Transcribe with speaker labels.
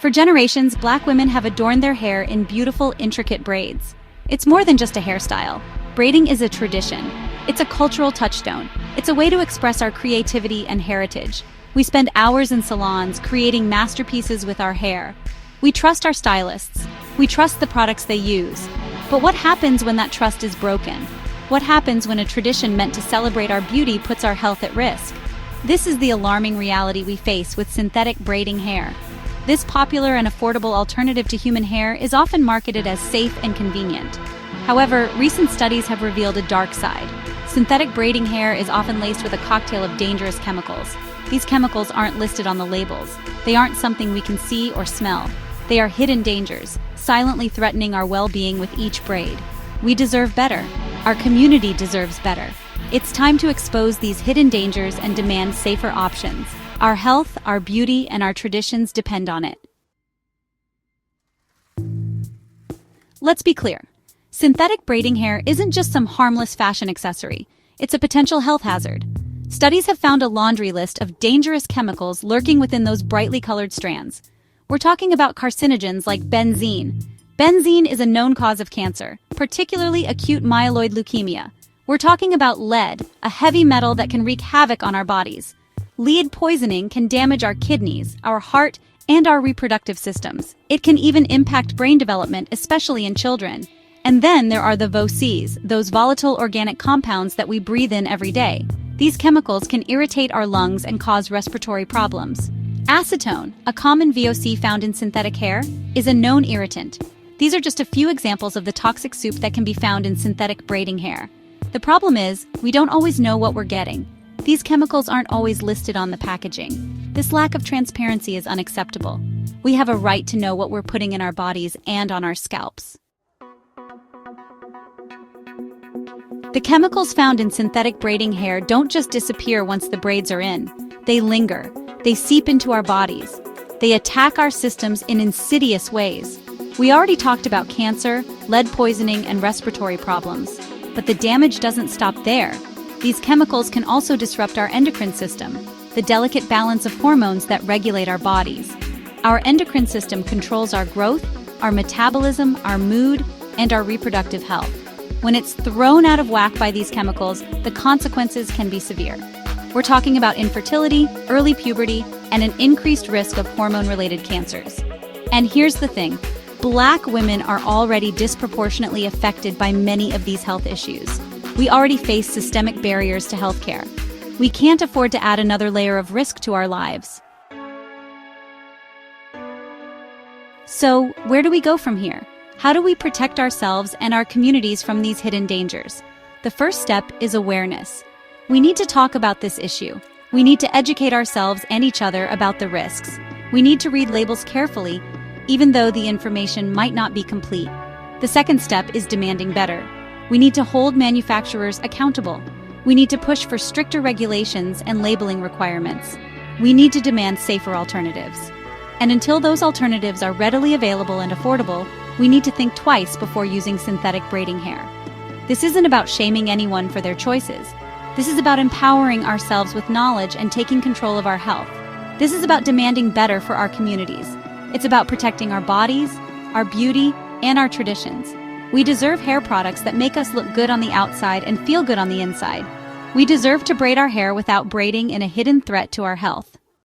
Speaker 1: For generations, Black women have adorned their hair in beautiful, intricate braids. It's more than just a hairstyle. Braiding is a tradition. It's a cultural touchstone. It's a way to express our creativity and heritage. We spend hours in salons creating masterpieces with our hair. We trust our stylists. We trust the products they use. But what happens when that trust is broken? What happens when a tradition meant to celebrate our beauty puts our health at risk? This is the alarming reality we face with synthetic braiding hair. This popular and affordable alternative to human hair is often marketed as safe and convenient. However, recent studies have revealed a dark side. Synthetic braiding hair is often laced with a cocktail of dangerous chemicals. These chemicals aren't listed on the labels. They aren't something we can see or smell. They are hidden dangers, silently threatening our well-being with each braid. We deserve better. Our community deserves better. It's time to expose these hidden dangers and demand safer options. Our health, our beauty, and our traditions depend on it. Let's be clear. Synthetic braiding hair isn't just some harmless fashion accessory. It's a potential health hazard. Studies have found a laundry list of dangerous chemicals lurking within those brightly colored strands. We're talking about carcinogens like benzene. Benzene is a known cause of cancer, particularly acute myeloid leukemia. We're talking about lead, a heavy metal that can wreak havoc on our bodies. Lead poisoning can damage our kidneys, our heart, and our reproductive systems. It can even impact brain development, especially in children. And then there are the VOCs, those volatile organic compounds that we breathe in every day. These chemicals can irritate our lungs and cause respiratory problems. Acetone, a common VOC found in synthetic hair, is a known irritant. These are just a few examples of the toxic soup that can be found in synthetic braiding hair. The problem is, we don't always know what we're getting. These chemicals aren't always listed on the packaging. This lack of transparency is unacceptable. We have a right to know what we're putting in our bodies and on our scalps. The chemicals found in synthetic braiding hair don't just disappear once the braids are in. They linger. They seep into our bodies. They attack our systems in insidious ways. We already talked about cancer, lead poisoning, and respiratory problems. But the damage doesn't stop there. These chemicals can also disrupt our endocrine system, the delicate balance of hormones that regulate our bodies. Our endocrine system controls our growth, our metabolism, our mood, and our reproductive health. When it's thrown out of whack by these chemicals, the consequences can be severe. We're talking about infertility, early puberty, and an increased risk of hormone-related cancers. And here's the thing. Black women are already disproportionately affected by many of these health issues. We already face systemic barriers to healthcare. We can't afford to add another layer of risk to our lives. So, where do we go from here? How do we protect ourselves and our communities from these hidden dangers? The first step is awareness. We need to talk about this issue. We need to educate ourselves and each other about the risks. We need to read labels carefully, even though the information might not be complete. The second step is demanding better. We need to hold manufacturers accountable. We need to push for stricter regulations and labeling requirements. We need to demand safer alternatives. And until those alternatives are readily available and affordable, we need to think twice before using synthetic braiding hair. This isn't about shaming anyone for their choices. This is about empowering ourselves with knowledge and taking control of our health. This is about demanding better for our communities. It's about protecting our bodies, our beauty, and our traditions. We deserve hair products that make us look good on the outside and feel good on the inside. We deserve to braid our hair without braiding in a hidden threat to our health.